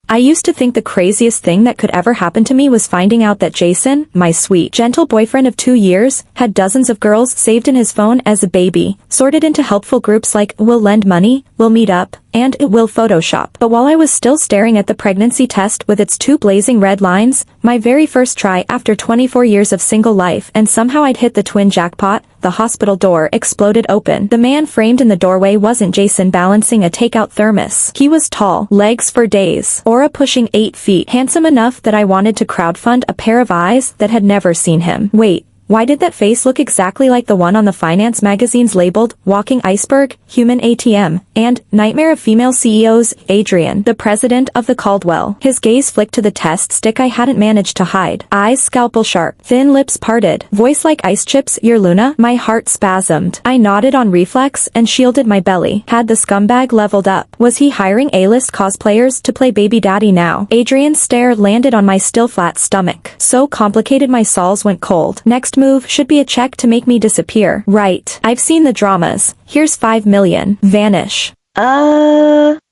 I used to think the craziest thing that could ever happen to me was finding out that Jason, my sweet, gentle boyfriend of 2 years, had dozens of girls saved in his phone as a baby, sorted into helpful groups like "We'll lend money," "We'll meet up," and "It will Photoshop." But while I was still staring at the pregnancy test with its 2 blazing red lines, my very first try after 24 years of single life, and somehow I'd hit the twin jackpot, the hospital door exploded open. The man framed in the doorway wasn't Jason balancing a takeout thermos. He was tall, legs for days, aura pushing 8 feet, handsome enough that I wanted to crowdfund a pair of eyes that had never seen him. Wait. Why did that face look exactly like the one on the finance magazines labeled "Walking Iceberg," "Human ATM," and "Nightmare of Female CEOs"? Adrian, the president of the Caldwell. His gaze flicked to the test stick I hadn't managed to hide. Eyes scalpel sharp, thin lips parted, voice like ice chips. "You're Luna?" My heart spasmed. I nodded on reflex and shielded my belly. Had the scumbag leveled up? Was he hiring A-list cosplayers to play baby daddy now? Adrian's stare landed on my still flat stomach. So complicated my soles went cold. Next move should be a check to make me disappear. Right. I've seen the dramas. Here's 5 million. Vanish.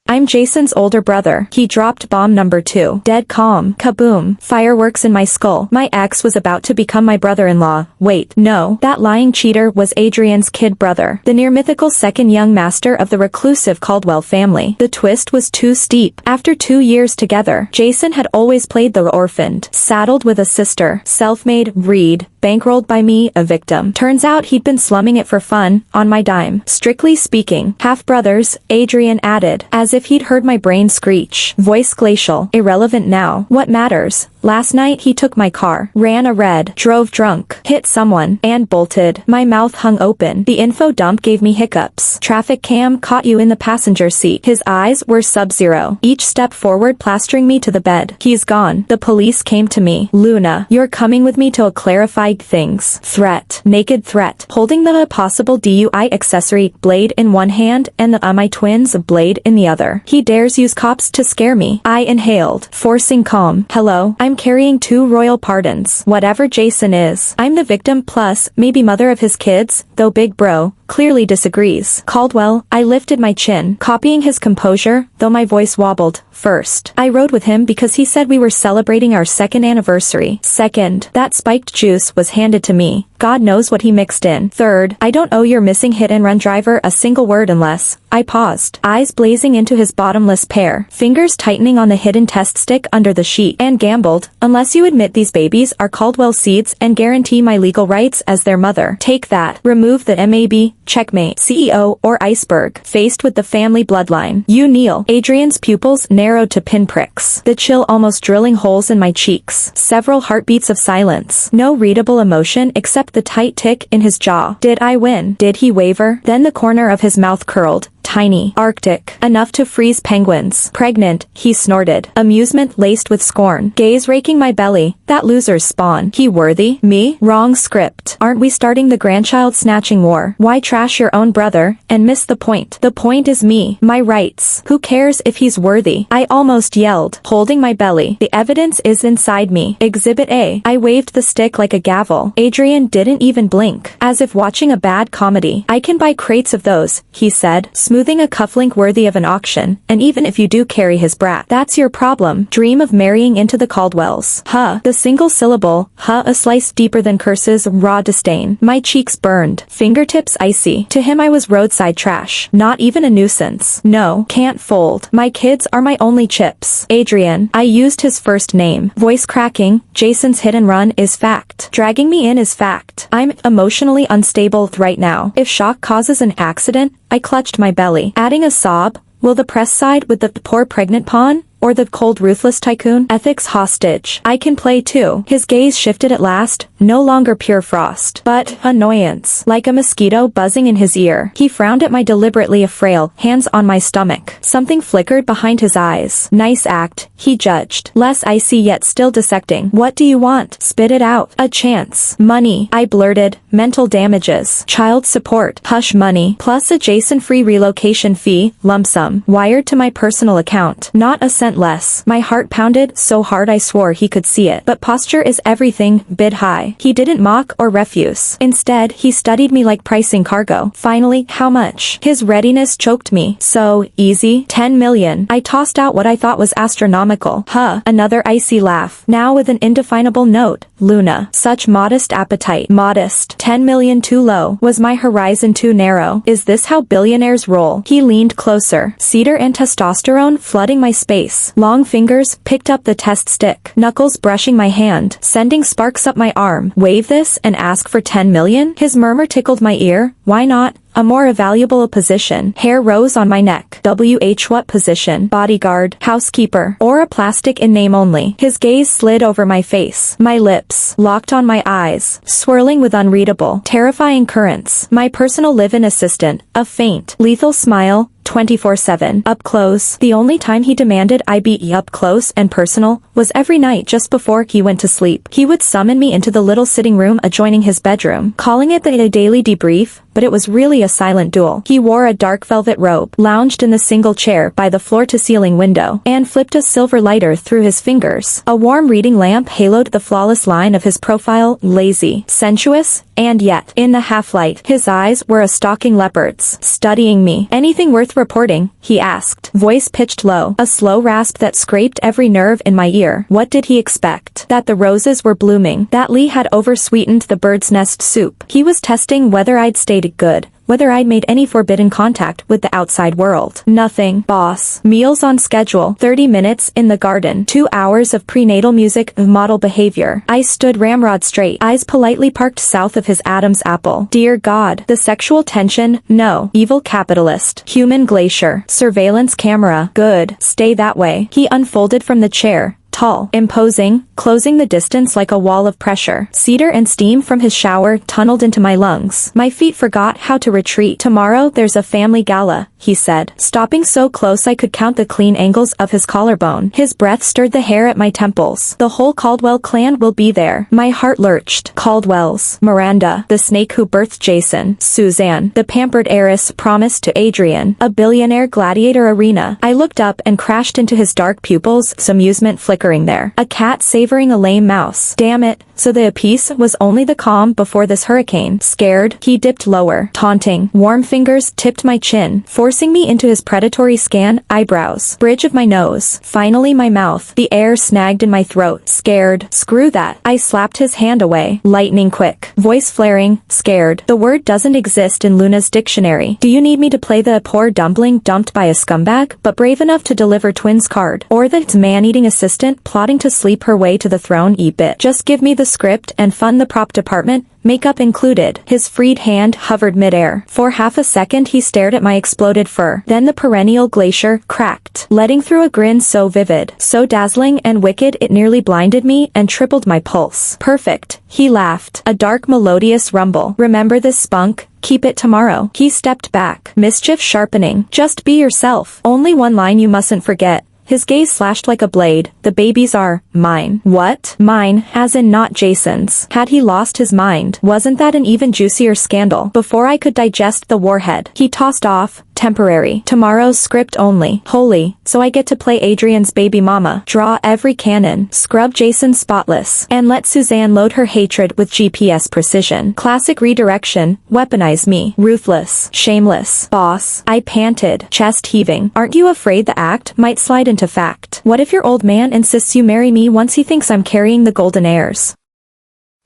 I'm Jason's older brother. He dropped bomb number 2. Dead calm. Kaboom. Fireworks in my skull. My ex was about to become my brother-in-law. Wait, no. That lying cheater was Adrian's kid brother. The near-mythical second young master of the reclusive Caldwell family. The twist was too steep. After 2 years together, Jason had always played the orphaned. Saddled with a sister. Self-made, read, bankrolled by me, a victim. Turns out he'd been slumming it for fun, on my dime. Strictly speaking, half-brothers, Adrian added, as if he'd heard my brain screech. Voice glacial. Irrelevant now. What matters? Last night he took my car, ran a red, drove drunk, hit someone, and bolted. My mouth hung open. The info dump gave me hiccups. Traffic cam caught you in the passenger seat. His eyes were sub-zero. Each step forward plastering me to the bed. He's gone. The police came to me. Luna, you're coming with me to clarify things. Threat. Naked threat. Holding the possible DUI accessory blade in one hand and the my twins blade in the other. He dares use cops to scare me. I inhaled, forcing calm. Hello, I'm carrying 2 royal pardons. Whatever Jason is, I'm the victim plus maybe mother of his kids, though big bro clearly disagrees. Caldwell, I lifted my chin, copying his composure, though my voice wobbled. First, I rode with him because he said we were celebrating our 2nd anniversary. Second, that spiked juice was handed to me. God knows what he mixed in. Third, I don't owe your missing hit-and-run driver a single word unless... I paused, eyes blazing into his bottomless pair, fingers tightening on the hidden test stick under the sheet, and gambled, unless you admit these babies are Caldwell seeds and guarantee my legal rights as their mother. Take that. Remove the MAB, checkmate, CEO, or iceberg. Faced with the family bloodline. You kneel. Adrian's pupils narrowed to pinpricks. The chill almost drilling holes in my cheeks. Several heartbeats of silence. No readable emotion except the tight tick in his jaw. Did I win? Did he waver? Then the corner of his mouth curled. Tiny. Arctic. Enough to freeze penguins. Pregnant, he snorted. Amusement laced with scorn. Gaze raking my belly. That loser's spawn. He worthy? Me? Wrong script. Aren't we starting the grandchild snatching war? Why trash your own brother, and miss the point? The point is me. My rights. Who cares if he's worthy? I almost yelled, holding my belly. The evidence is inside me. Exhibit A. I waved the stick like a gavel. Adrian didn't even blink. As if watching a bad comedy. I can buy crates of those, he said, smoothing a cufflink worthy of an auction, and even if you do carry his brat, that's your problem. Dream of marrying into the Caldwells. Huh. The single syllable, huh, a slice deeper than curses, raw disdain. My cheeks burned, fingertips icy. To him I was roadside trash. Not even a nuisance. No, can't fold. My kids are my only chips. Adrian. I used his first name. Voice cracking. Jason's hit and run is fact. Dragging me in is fact. I'm emotionally unstable right now. If shock causes an accident, I clutched my belly, adding a sob. Will the press side with the poor pregnant pawn? Or the cold ruthless tycoon? Ethics hostage. I can play too. His gaze shifted at last, no longer pure frost, but annoyance. Like a mosquito buzzing in his ear. He frowned at my deliberately frail hands on my stomach. Something flickered behind his eyes. Nice act, he judged. Less icy yet still dissecting. What do you want? Spit it out. A chance. Money. I blurted. Mental damages. Child support. Hush money. Plus a Jason-free relocation fee, lump sum. Wired to my personal account. Not a cent less. My heart pounded so hard I swore he could see it. But posture is everything, bid high. He didn't mock or refuse. Instead, he studied me like pricing cargo. Finally, how much? His readiness choked me. So, easy, 10 million. I tossed out what I thought was astronomical. Huh, another icy laugh. Now with an indefinable note. Luna. Such modest appetite. Modest. 10 million too low. Was my horizon too narrow? Is this how billionaires roll? He leaned closer. Cedar and testosterone flooding my space. Long fingers picked up the test stick. Knuckles brushing my hand, sending sparks up my arm. Wave this and ask for 10 million? His murmur tickled my ear. Why not? A more valuable position. Hair rose on my neck. What position? Bodyguard, housekeeper, or a plastic in name only. His gaze slid over my face. My lips locked on my eyes, swirling with unreadable, terrifying currents. My personal live-in assistant, a faint, lethal smile, 24/7. Up close. The only time he demanded I be up close and personal was every night just before he went to sleep. He would summon me into the little sitting room adjoining his bedroom, calling it the daily debrief, but it was really a silent duel. He wore a dark velvet robe, lounged in the single chair by the floor-to-ceiling window, and flipped a silver lighter through his fingers. A warm reading lamp haloed the flawless line of his profile, lazy, sensuous, and yet, in the half-light, his eyes were a stalking leopard's, studying me. Anything worth reporting? He asked, voice pitched low, a slow rasp that scraped every nerve in my ear. What did he expect? That the roses were blooming, that Lee had oversweetened the bird's nest soup. He was testing whether I'd stayed good, whether I'd made any forbidden contact with the outside world. Nothing, boss. Meals on schedule, 30 minutes in the garden, 2 hours of prenatal music, model behavior. I stood ramrod straight, eyes politely parked south of his Adam's apple. Dear God, the sexual tension, no. Evil capitalist, human glacier, surveillance camera, good, stay that way. He unfolded from the chair, tall, imposing, closing the distance like a wall of pressure. Cedar and steam from his shower tunneled into my lungs. My feet forgot how to retreat. Tomorrow there's a family gala, he said, stopping so close I could count the clean angles of his collarbone. His breath stirred the hair at my temples. The whole Caldwell clan will be there. My heart lurched. Caldwells. Miranda, the snake who birthed Jason. Suzanne, the pampered heiress promised to Adrian. A billionaire gladiator arena. I looked up and crashed into his dark pupils, some amusement flickering there. A cat savoring a lame mouse. Damn it, so the piece was only the calm before this hurricane. Scared, he dipped lower. Taunting. Warm fingers tipped my chin, forcing me into his predatory scan. Eyebrows. Bridge of my nose. Finally my mouth. The air snagged in my throat. Scared. Screw that. I slapped his hand away. Lightning quick. Voice flaring. Scared. The word doesn't exist in Luna's dictionary. Do you need me to play the poor dumpling dumped by a scumbag, but brave enough to deliver twins card? Or the man-eating assistant plotting to sleep her way to the throne? E-bit. Just give me the script and fund the prop department, makeup included. His freed hand hovered midair. For half a second he stared at my exploded fur. Then the perennial glacier cracked, letting through a grin so vivid, so dazzling and wicked it nearly blinded me and tripled my pulse. Perfect, he laughed. A dark melodious rumble. Remember this, spunk? Keep it tomorrow. He stepped back, mischief sharpening. Just be yourself. Only one line you mustn't forget. His gaze slashed like a blade. The babies are mine. What? Mine, as in not Jason's. Had he lost his mind? Wasn't that an even juicier scandal? Before I could digest the warhead, he tossed off, temporary. Tomorrow's script only. Holy, so I get to play Adrian's baby mama. Draw every cannon. Scrub Jason spotless. And let Suzanne load her hatred with GPS precision. Classic redirection. Weaponize me. Ruthless. Shameless. Boss. I panted, chest heaving. Aren't you afraid the act might slide into fact? What if your old man insists you marry me once he thinks I'm carrying the golden heirs?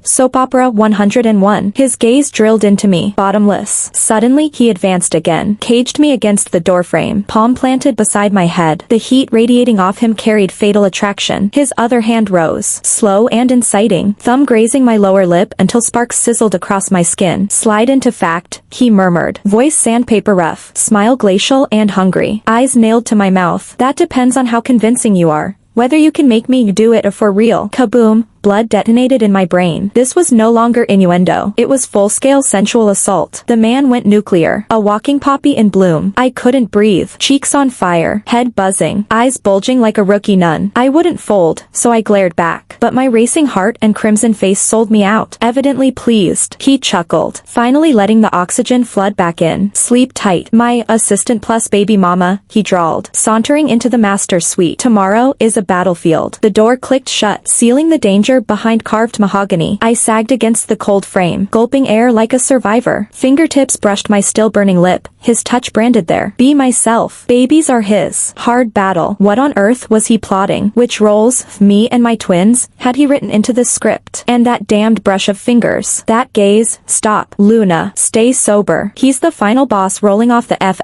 Soap Opera 101. His gaze drilled into me, bottomless. Suddenly, he advanced again, caged me against the doorframe, palm planted beside my head. The heat radiating off him carried fatal attraction. His other hand rose, slow and inciting, thumb grazing my lower lip until sparks sizzled across my skin. Slide into fact, he murmured. Voice sandpaper rough, smile glacial and hungry. Eyes nailed to my mouth. That depends on how convincing you are. Whether you can make me do it or for real. Kaboom. blood detonated in my brain. This was no longer innuendo. It was full-scale sensual assault. The man went nuclear. A walking poppy in bloom. I couldn't breathe. Cheeks on fire. Head buzzing. Eyes bulging like a rookie nun. I wouldn't fold, so I glared back. But my racing heart and crimson face sold me out. Evidently pleased. He chuckled, finally letting the oxygen flood back in. Sleep tight, my assistant plus baby mama, he drawled, sauntering into the master's suite. Tomorrow is a battlefield. The door clicked shut, sealing the danger behind carved mahogany. I sagged against the cold frame, gulping air like a survivor. Fingertips brushed my still burning lip, his touch branded there. Be myself. Babies are his. Hard battle. What on earth was he plotting? Which roles, me and my twins, had he written into the script? And that damned brush of fingers. That gaze. Stop. Luna. Stay sober. He's the final boss rolling off the F***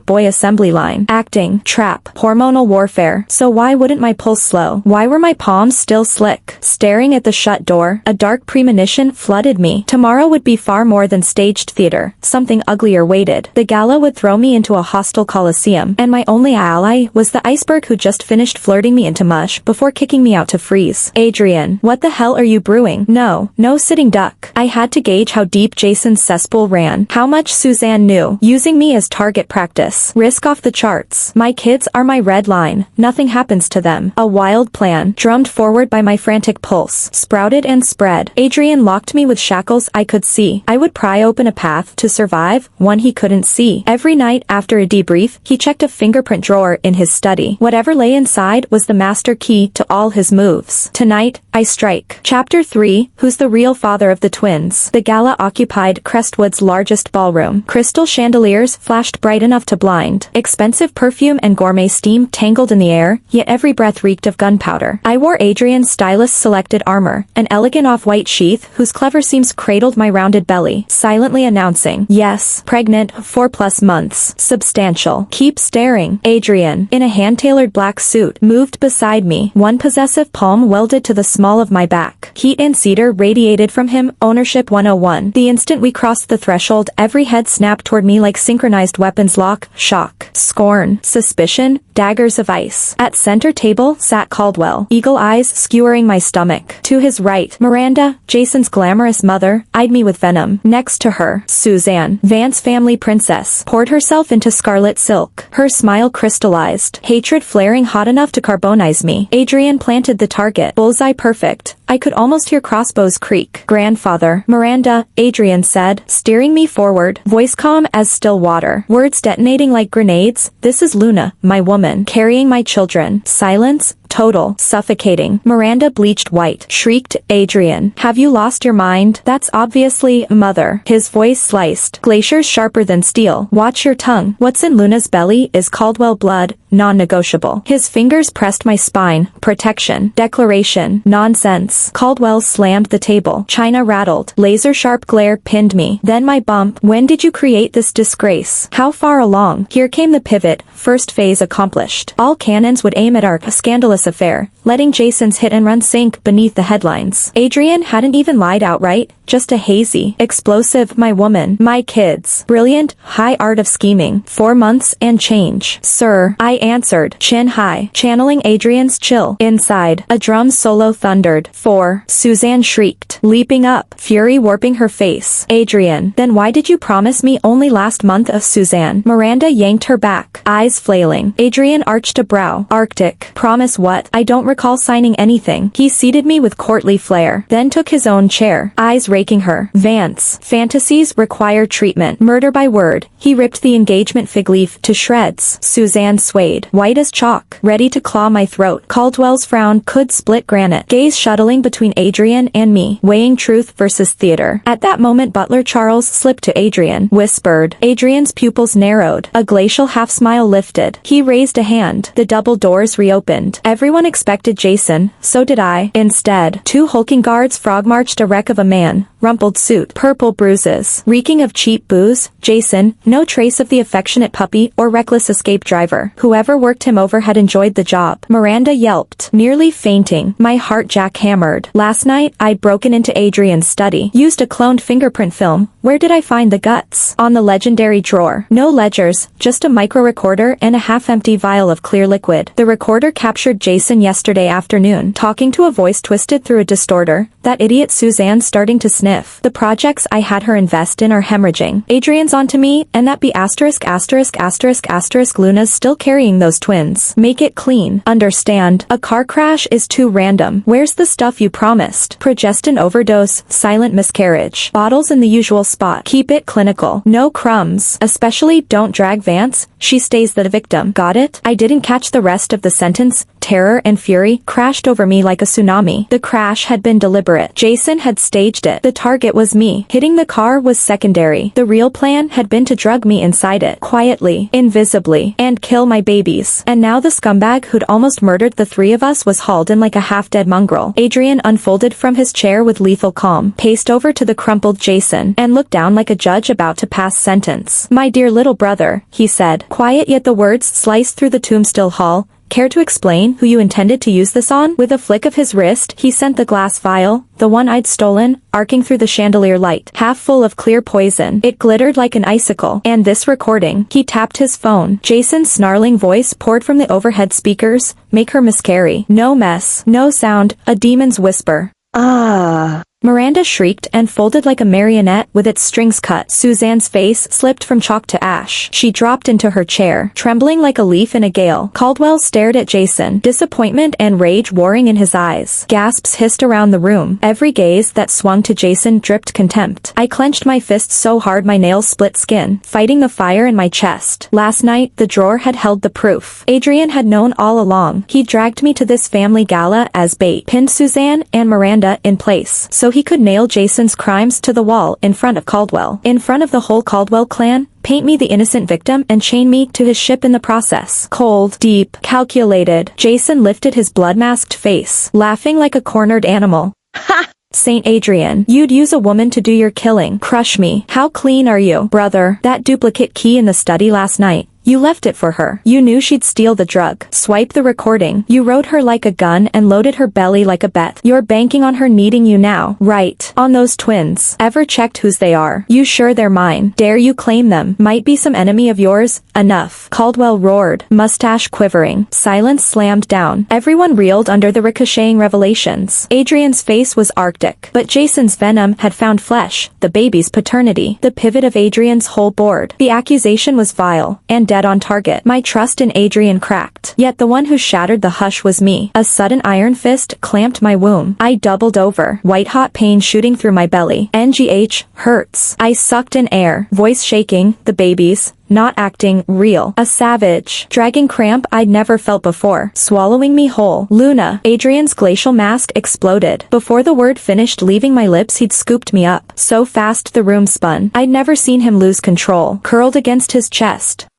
boy assembly line. Acting. Trap. Hormonal warfare. So why wouldn't my pulse slow? Why were my palms still slick? Staring at the shut door, a dark premonition flooded me. Tomorrow would be far more than staged theater. Something uglier waited. The gala would throw me into a hostile coliseum, and my only ally was the iceberg who just finished flirting me into mush before kicking me out to freeze. Adrian, what the hell are you brewing? No sitting duck. I had to gauge how deep Jason's cesspool ran, how much Suzanne knew, using me as target practice. Risk off the charts. My kids are my red line. Nothing happens to them. A wild plan, drummed forward by my frantic pulse, sprouted and spread. Adrian locked me with shackles I could see. I would pry open a path to survive, one he couldn't see. Every night after a debrief, he checked a fingerprint drawer in his study. Whatever lay inside was the master key to all his moves. Tonight, I strike. Chapter 3, Who's the Real Father of the Twins? The gala occupied Crestwood's largest ballroom. Crystal chandeliers flashed bright enough to blind. Expensive perfume and gourmet steam tangled in the air, yet every breath reeked of gunpowder. I wore Adrian's stylist-selected armor, an elegant off-white sheath whose clever seams cradled my rounded belly, silently announcing, yes, pregnant, 4+ months, substantial. Keep staring. Adrian, in a hand-tailored black suit, moved beside me, one possessive palm welded to the small of my back. Heat and cedar radiated from him, ownership 101. The instant we crossed the threshold, every head snapped toward me like synchronized weapons lock, shock, scorn, suspicion, daggers of ice. At center table sat Caldwell, eagle eyes skewering my stomach. To his right, Miranda, Jason's glamorous mother, eyed me with venom. Next to her, Suzanne, Vance's family princess, poured herself into scarlet silk. Her smile crystallized, hatred flaring hot enough to carbonize me. Adrian planted the target, bullseye perfect. I could almost hear crossbows creak. Grandfather, Miranda, Adrian said, steering me forward, voice calm as still water, words detonating like grenades. This is Luna, my woman, carrying my children. Silence. Total, suffocating. Miranda bleached white, shrieked, Adrian, have you lost your mind? That's obviously, mother. His voice sliced, glaciers sharper than steel. Watch your tongue. What's in Luna's belly is Caldwell blood, non-negotiable. His fingers pressed my spine, protection, declaration, nonsense. Caldwell slammed the table. China rattled, laser-sharp glare pinned me. Then my bump. When did you create this disgrace? How far along? Here came the pivot, first phase accomplished. All cannons would aim at our scandalous affair, letting Jason's hit-and-run sink beneath the headlines. Adrian hadn't even lied outright, just a hazy, explosive, my woman, my kids. Brilliant, high art of scheming. 4 months and change. Sir, I answered, chin high, channeling Adrian's chill. Inside, a drum solo thundered. 4. Suzanne shrieked, leaping up, fury warping her face. Adrian, then why did you promise me only last month of Suzanne? Miranda yanked her back, eyes flailing. Adrian arched a brow. Arctic. Promise what? I don't recall signing anything. He seated me with courtly flair, then took his own chair, eyes raking her. Vance. Fantasies require treatment. Murder by word. He ripped the engagement fig leaf to shreds. Suzanne swayed, white as chalk, ready to claw my throat. Caldwell's frown could split granite. Gaze shuttling between Adrian and me, weighing truth versus theater. At that moment Butler Charles slipped to Adrian, whispered. Adrian's pupils narrowed, a glacial half-smile lifted. He raised a hand. The double doors reopened. Everyone expected Jason, so did I. Instead, 2 hulking guards frog-marched a wreck of a man, rumpled suit, purple bruises, reeking of cheap booze. Jason, no trace of the affectionate puppy or reckless escape driver. Whoever worked him over had enjoyed the job. Miranda yelped, nearly fainting. My heart jackhammered. Last night, I'd broken into Adrian's study, used a cloned fingerprint film. Where did I find the guts? On the legendary drawer. No ledgers, just a micro recorder and a half-empty vial of clear liquid. The recorder captured Jason yesterday afternoon, talking to a voice twisted through a distorter. That idiot Suzanne's starting to sniff. The projects I had her invest in are hemorrhaging. Adrian's onto me, and that be asterisk asterisk asterisk asterisk Luna's still carrying those twins. Make it clean. Understand? A car crash is too random. Where's the stuff you promised? Progestin overdose, silent miscarriage. Bottles in the usual spot. Keep it clinical. No crumbs. Especially don't drag Vance. She stays the victim. Got it? I didn't catch the rest of the sentence. Terror and fury crashed over me like a tsunami. The crash had been deliberate. Jason had staged it. The target was me. Hitting the car was secondary. The real plan had been to drug me inside it, quietly, invisibly, and kill my babies. And now the scumbag who'd almost murdered the three of us was hauled in like a half-dead mongrel. Adrian unfolded from his chair with lethal calm, paced over to the crumpled Jason, and looked down like a judge about to pass sentence. My dear little brother, he said. Quiet, yet the words sliced through the tomb-still hall. Care to explain who you intended to use this on? With a flick of his wrist, he sent the glass vial, the one I'd stolen, arcing through the chandelier light, half full of clear poison. It glittered like an icicle. And this recording. He tapped his phone. Jason's snarling voice poured from the overhead speakers. Make her miscarry. No mess. No sound. A demon's whisper. Ah. Miranda shrieked and folded like a marionette with its strings cut. Suzanne's face slipped from chalk to ash. She dropped into her chair, trembling like a leaf in a gale. Caldwell stared at Jason, disappointment and rage warring in his eyes. Gasps hissed around the room. Every gaze that swung to Jason dripped contempt. I clenched my fists so hard my nails split skin, fighting the fire in my chest. Last night, the drawer had held the proof. Adrian had known all along. He dragged me to this family gala as bait, pinned Suzanne and Miranda in place, so he could nail Jason's crimes to the wall in front of Caldwell. In front of the whole Caldwell clan, paint me the innocent victim and chain me to his ship in the process. Cold, deep, calculated. Jason lifted his blood-masked face, laughing like a cornered animal. Ha! Saint Adrian, you'd use a woman to do your killing. Crush me. How clean are you, brother? That duplicate key in the study last night. You left it for her. You knew she'd steal the drug. Swipe the recording. You rode her like a gun and loaded her belly like a bet. You're banking on her needing you now. Right. On those twins. Ever checked whose they are? You sure they're mine? Dare you claim them? Might be some enemy of yours? Enough. Caldwell roared, mustache quivering. Silence slammed down. Everyone reeled under the ricocheting revelations. Adrian's face was arctic, but Jason's venom had found flesh. The baby's paternity. The pivot of Adrian's whole board. The accusation was vile and dead on target. My trust in Adrian cracked. Yet the one who shattered the hush was me. A sudden iron fist clamped my womb. I doubled over, white-hot pain shooting through my belly. NGH, hurts. I sucked in air, voice shaking, the babies, not acting, real. A savage, dragging cramp I'd never felt before, swallowing me whole. Luna. Adrian's glacial mask exploded. Before the word finished leaving my lips he'd scooped me up. So fast the room spun. I'd never seen him lose control. Curled against his chest,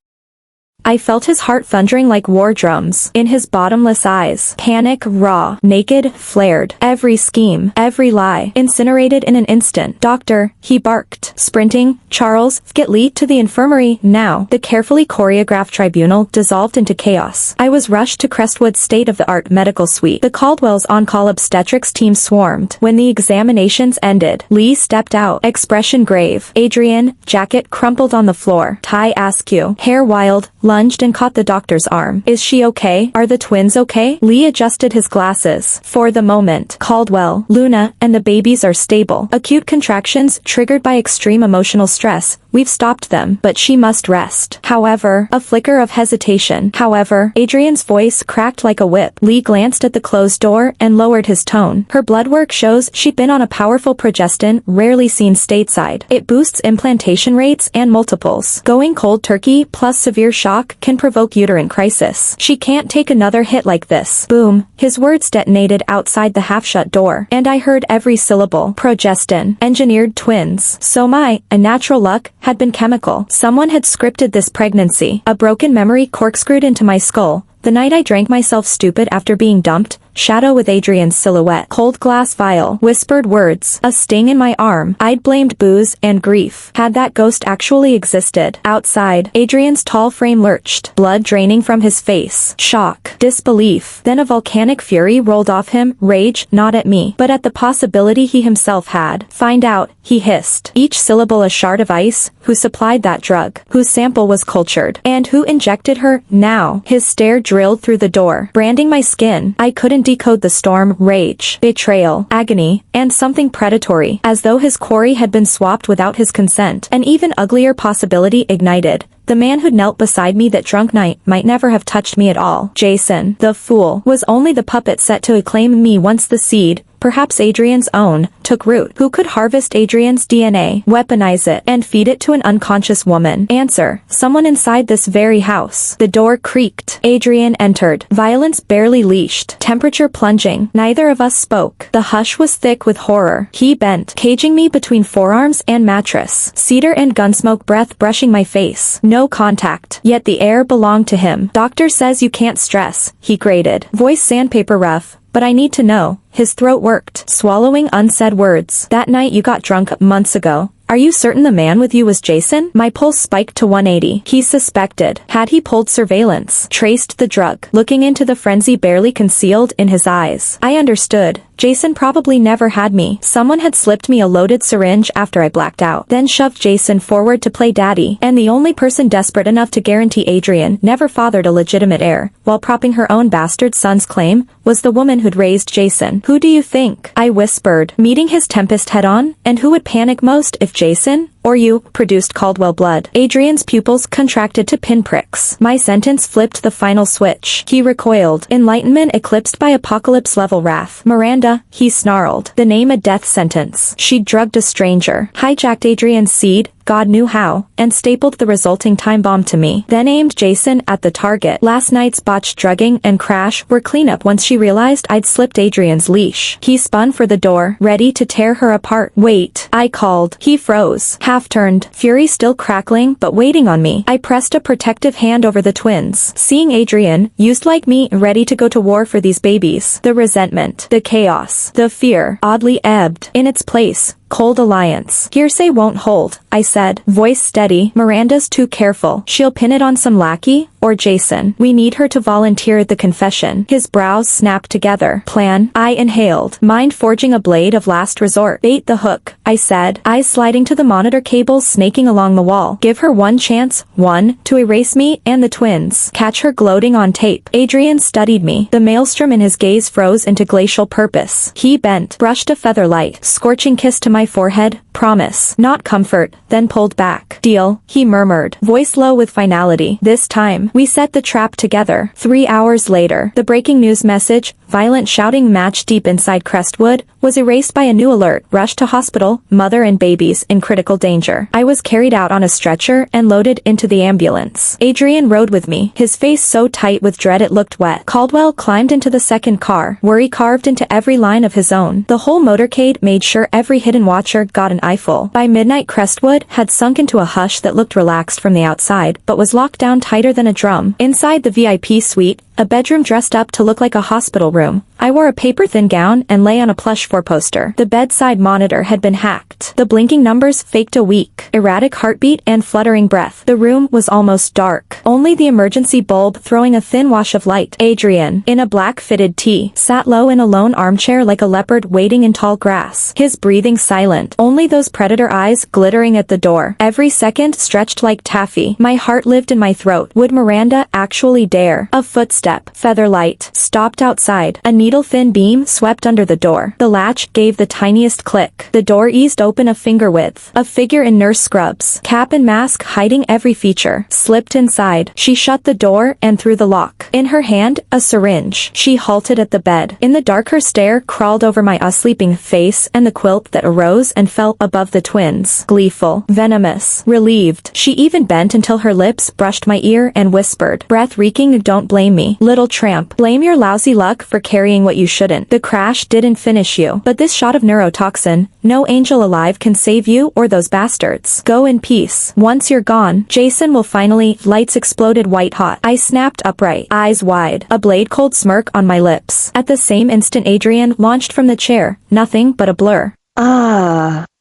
I felt his heart thundering like war drums. In his bottomless eyes, panic, raw, naked, flared. Every scheme, every lie, incinerated in an instant. Doctor, he barked. Sprinting, Charles, get Lee to the infirmary, now. The carefully choreographed tribunal dissolved into chaos. I was rushed to Crestwood's state-of-the-art medical suite. The Caldwell's on-call obstetrics team swarmed. When the examinations ended, Lee stepped out, expression grave. Adrian, jacket crumpled on the floor, tie askew, hair wild, lunged and caught the doctor's arm. Is she okay? Are the twins okay? Lee adjusted his glasses. For the moment, Caldwell, Luna, and the babies are stable. Acute contractions triggered by extreme emotional stress. We've stopped them, but she must rest. However, a flicker of hesitation. However, Adrian's voice cracked like a whip. Lee glanced at the closed door and lowered his tone. Her blood work shows she'd been on a powerful progestin rarely seen stateside. It boosts implantation rates and multiples. Going cold turkey plus severe shock can provoke uterine crisis. She can't take another hit like this. Boom. His words detonated outside the half-shut door, and I heard every syllable. Progestin. Engineered twins. So a natural luck, had been chemical. Someone had scripted this pregnancy. A broken memory corkscrewed into my skull. The night I drank myself stupid after being dumped, shadow with Adrian's silhouette. Cold glass vial. Whispered words. A sting in my arm. I'd blamed booze and grief. Had that ghost actually existed? Outside, Adrian's tall frame lurched, blood draining from his face. Shock. Disbelief. Then a volcanic fury rolled off him, rage, not at me, but at the possibility he himself had. Find out, he hissed. Each syllable a shard of ice. Who supplied that drug? Whose sample was cultured? And who injected her? Now. His stare drilled through the door, branding my skin. I couldn't decode the storm, rage, betrayal, agony, and something predatory, as though his quarry had been swapped without his consent. An even uglier possibility ignited. The man who'd knelt beside me that drunk night might never have touched me at all. Jason, the fool, was only the puppet set to acclaim me once the seed, perhaps Adrian's own, took root. Who could harvest Adrian's DNA, weaponize it, and feed it to an unconscious woman? Answer. Someone inside this very house. The door creaked. Adrian entered. Violence barely leashed. Temperature plunging. Neither of us spoke. The hush was thick with horror. He bent, caging me between forearms and mattress. Cedar and gunsmoke breath brushing my face. No contact. Yet the air belonged to him. Doctor says you can't stress, he grated. Voice sandpaper rough. But I need to know. His throat worked, swallowing unsaid words. That night you got drunk months ago. Are you certain the man with you was Jason? My pulse spiked to 180. He suspected. Had he pulled surveillance? Traced the drug? Looking into the frenzy barely concealed in his eyes. I understood. Jason probably never had me. Someone had slipped me a loaded syringe after I blacked out. Then shoved Jason forward to play daddy. And the only person desperate enough to guarantee Adrian never fathered a legitimate heir, while propping her own bastard son's claim, was the woman who'd raised Jason. Who do you think? I whispered, meeting his tempest head-on. And who would panic most if Jason, or you, produced Caldwell blood? Adrian's pupils contracted to pinpricks. My sentence flipped the final switch. He recoiled, enlightenment eclipsed by apocalypse-level wrath. Miranda, he snarled. The name a death sentence. She'd drugged a stranger, hijacked Adrian's seed, God knew how, and stapled the resulting time bomb to me. Then aimed Jason at the target. Last night's botched drugging and crash were cleanup once she realized I'd slipped Adrian's leash. He spun for the door, ready to tear her apart. Wait, I called. He froze, half-turned, fury still crackling but waiting on me. I pressed a protective hand over the twins. Seeing Adrian, used like me, ready to go to war for these babies. The resentment, the chaos, the fear, oddly ebbed. In its place, cold alliance. Hearsay won't hold, I said, voice steady. Miranda's too careful. She'll pin it on some lackey, or Jason. We need her to volunteer at the confession. His brows snapped together. Plan. I inhaled, mind forging a blade of last resort. Bait the hook, I said, eyes sliding to the monitor cables snaking along the wall. Give her one chance, one, to erase me and the twins. Catch her gloating on tape. Adrian studied me. The maelstrom in his gaze froze into glacial purpose. He bent, brushed a feather light, scorching kiss to my forehead. Promise, not comfort, then pulled back. Deal, he murmured, voice low with finality. This time, we set the trap together. 3 hours later, the breaking news message, violent shouting match deep inside Crestwood, was erased by a new alert. Rush to hospital, mother and babies in critical danger. I was carried out on a stretcher and loaded into the ambulance. Adrian rode with me, his face so tight with dread it looked wet. Caldwell climbed into the second car, worry carved into every line of his own. The whole motorcade made sure every hidden watcher got an eyeful. By midnight Crestwood had sunk into a hush that looked relaxed from the outside, but was locked down tighter than a drum. Inside the VIP suite, a bedroom dressed up to look like a hospital room. I wore a paper-thin gown and lay on a plush four-poster. The bedside monitor had been hacked. The blinking numbers faked a weak, erratic heartbeat and fluttering breath. The room was almost dark. Only the emergency bulb throwing a thin wash of light. Adrian, in a black fitted tee, sat low in a lone armchair like a leopard waiting in tall grass. His breathing silent. Only those predator eyes glittering at the door. Every second stretched like taffy. My heart lived in my throat. Would Miranda actually dare? A footstep, feather light, stopped outside. A needle-thin beam swept under the door. The latch gave the tiniest click. The door eased open a finger width. A figure in nurse scrubs, cap and mask hiding every feature, slipped inside. She shut the door and threw the lock. In her hand, a syringe. She halted at the bed. In the dark her stare crawled over my sleeping face and the quilt that arose and fell above the twins. Gleeful, venomous, relieved. She even bent until her lips brushed my ear and whispered, breath reeking, don't blame me, little tramp. Blame your lousy luck for carrying saying what you shouldn't. The crash didn't finish you, but this shot of neurotoxin, no angel alive can save you or those bastards. Go in peace. Once you're gone, Jason will finally. Lights exploded white hot. I snapped upright, eyes wide, a blade cold smirk on my lips. At the same instant Adrian launched from the chair, nothing but a blur.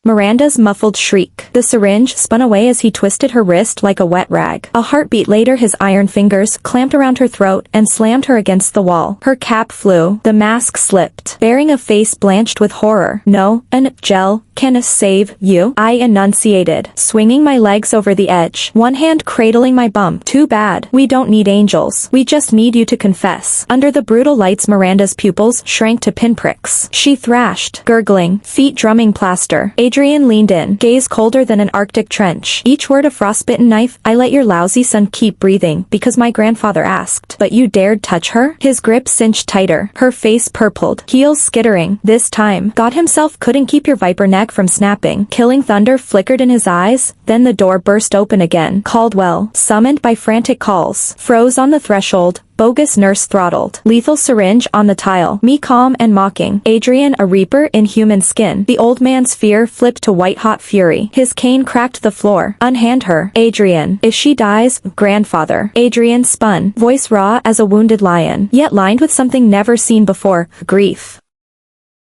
Miranda's muffled shriek. The syringe spun away as he twisted her wrist like a wet rag. A heartbeat later his iron fingers clamped around her throat and slammed her against the wall. Her cap flew. The mask slipped, bearing a face blanched with horror. No, an gel can save you, I enunciated, swinging my legs over the edge, one hand cradling my bump. Too bad. We don't need angels. We just need you to confess. Under the brutal lights Miranda's pupils shrank to pinpricks. She thrashed, gurgling, feet drumming plaster. Adrian leaned in, gaze colder than an Arctic trench. Each word a frostbitten knife. I let your lousy son keep breathing because my grandfather asked. But you dared touch her? His grip cinched tighter. Her face purpled, heels skittering. This time, God himself couldn't keep your viper neck from snapping. Killing thunder flickered in his eyes, then the door burst open again. Caldwell, summoned by frantic calls, froze on the threshold. Bogus nurse throttled. Lethal syringe on the tile. Me calm and mocking. Adrian a reaper in human skin. The old man's fear flipped to white-hot fury. His cane cracked the floor. Unhand her. Adrian. If she dies, grandfather. Adrian spun. Voice raw as a wounded lion, yet lined with something never seen before. Grief.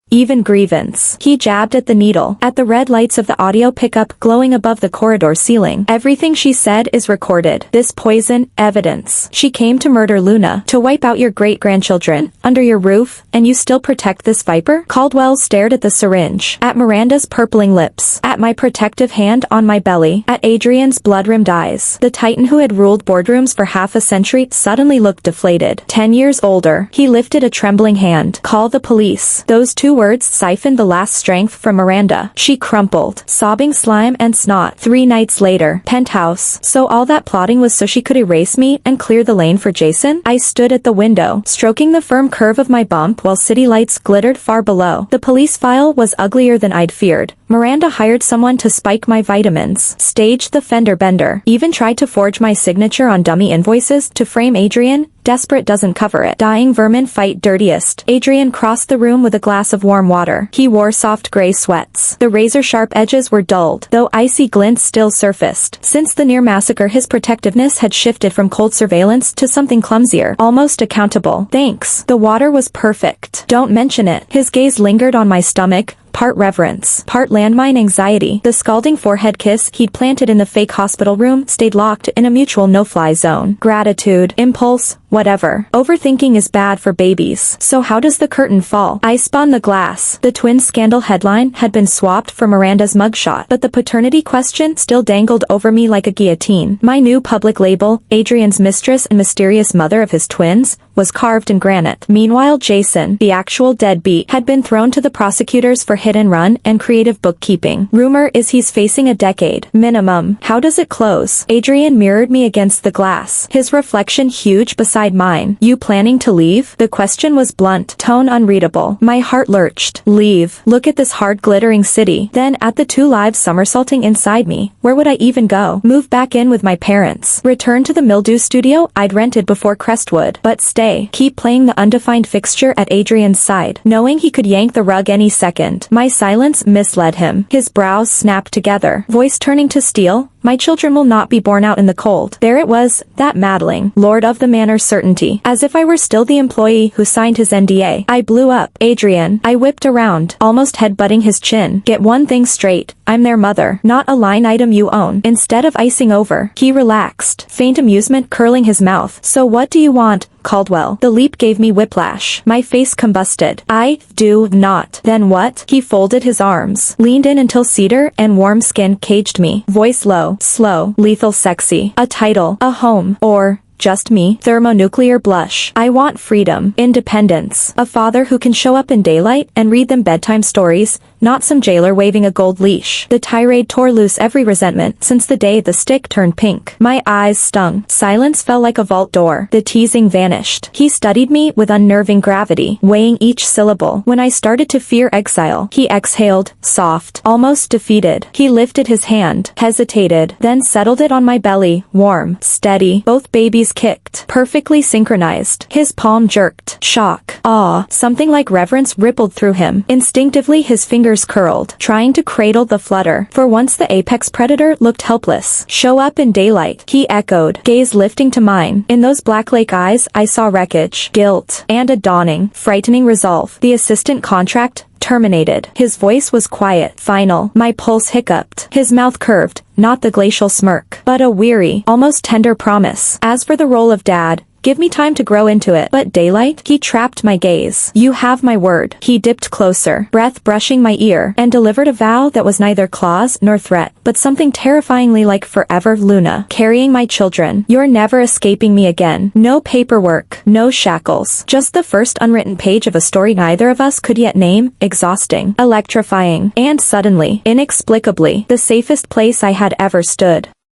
Even grievance. He jabbed at the needle, at the red lights of the audio pickup glowing above the corridor ceiling. Everything she said is recorded. This poison, evidence. She came to murder Luna, to wipe out your great-grandchildren, under your roof, and you still protect this viper? Caldwell stared at the syringe, at Miranda's purpling lips, at my protective hand on my belly, at Adrian's blood-rimmed eyes. The titan who had ruled boardrooms for half a century suddenly looked deflated. 10 years older, he lifted a trembling hand. Call the police. Those two words siphoned the last strength from Miranda. She crumpled, sobbing slime and snot. 3 nights later, penthouse. So all that plotting was so she could erase me and clear the lane for Jason? I stood at the window, stroking the firm curve of my bump while city lights glittered far below. The police file was uglier than I'd feared. Miranda hired someone to spike my vitamins, staged the fender bender, even tried to forge my signature on dummy invoices to frame Adrian. Desperate doesn't cover it. Dying vermin fight dirtiest. Adrian crossed the room with a glass of warm water. He wore soft gray sweats. The razor-sharp edges were dulled, though icy glints still surfaced. Since the near massacre his protectiveness had shifted from cold surveillance to something clumsier, almost accountable. Thanks. The water was perfect. Don't mention it. His gaze lingered on my stomach, part reverence, part landmine anxiety. The scalding forehead kiss he'd planted in the fake hospital room stayed locked in a mutual no-fly zone. Gratitude, impulse, whatever. Overthinking is bad for babies. So how does the curtain fall? I spun the glass. The twins scandal headline had been swapped for Miranda's mugshot, but the paternity question still dangled over me like a guillotine. My new public label, Adrian's mistress and mysterious mother of his twins, was carved in granite. Meanwhile Jason, the actual deadbeat, had been thrown to the prosecutors for hit and run and creative bookkeeping. Rumor is he's facing a decade, minimum. How does it close? Adrian mirrored me against the glass, his reflection huge beside mine. You planning to leave? The question was blunt, tone unreadable. My heart lurched. Leave. Look at this hard glittering city. Then at the 2 lives somersaulting inside me, where would I even go? Move back in with my parents. Return to the mildew studio I'd rented before Crestwood. But stay. Keep playing the undefined fixture at Adrian's side, knowing he could yank the rug any second. My silence misled him. His brows snapped together, voice turning to steel. My children will not be born out in the cold. There it was, that maddling, lord of the manor certainty. As if I were still the employee who signed his NDA. I blew up. Adrian. I whipped around, almost headbutting his chin. Get one thing straight. I'm their mother, not a line item you own. Instead of icing over, he relaxed, faint amusement curling his mouth. So what do you want, Caldwell? The leap gave me whiplash. My face combusted. I do not. Then what? He folded his arms, leaned in until cedar and warm skin caged me. Voice low, slow, lethal sexy. A title, a home, or just me. Thermonuclear blush. I want freedom, independence, a father who can show up in daylight and read them bedtime stories, not some jailer waving a gold leash. The tirade tore loose every resentment since the day the stick turned pink. My eyes stung. Silence fell like a vault door. The teasing vanished. He studied me with unnerving gravity, weighing each syllable. When I started to fear exile, he exhaled, soft, almost defeated. He lifted his hand, hesitated, then settled it on my belly, warm, steady. Both babies kicked, perfectly synchronized. His palm jerked. Shock, awe, something like reverence rippled through him. Instinctively his fingers curled, trying to cradle the flutter. For once the apex predator looked helpless. Show up in daylight, he echoed, gaze lifting to mine. In those black lake eyes I saw wreckage, guilt, and a dawning, frightening resolve. The assistant contract terminated. His voice was quiet, final. My pulse hiccuped. His mouth curved, not the glacial smirk, but a weary, almost tender promise. As for the role of dad, give me time to grow into it. But daylight? He trapped my gaze. You have my word. He dipped closer, breath brushing my ear, and delivered a vow that was neither clause nor threat, but something terrifyingly like forever. Luna, carrying my children. You're never escaping me again. No paperwork, no shackles. Just the first unwritten page of a story neither of us could yet name. Exhausting, electrifying, and suddenly, inexplicably, the safest place I had ever stood.